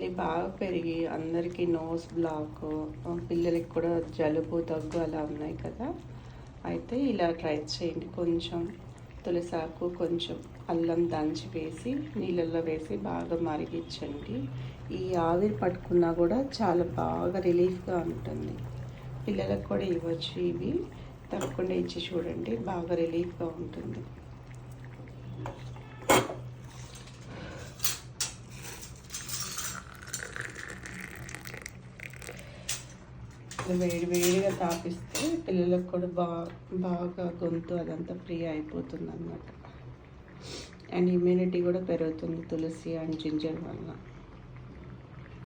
ఇది బాగా పెరిగి అందరికీ నోస్ బ్లాక్, పిల్లలకి కూడా జలుబు దగ్గు అలా ఉన్నాయి కదా. అయితే ఇలా ట్రై చేయండి. కొంచెం తులసాకు, కొంచెం అల్లం దంచి వేసి నీళ్ళల్లో వేసి బాగా మరిగించండి. ఈ ఆవిరి పట్టుకున్నా కూడా చాలా బాగా రిలీఫ్గా ఉంటుంది. పిల్లలకు కూడా ఇవ్వచ్చు. ఇవి తప్పకుండా ఇచ్చి చూడండి, బాగా రిలీఫ్గా ఉంటుంది. వేడిగా తాపిస్తే పిల్లలకు కూడా బాగా గొంతు అదంతా ఫ్రీ అయిపోతుంది అన్నమాట. అండ్ ఇమ్యూనిటీ కూడా పెరుగుతుంది తులసి అండ్ జింజర్ వల్ల.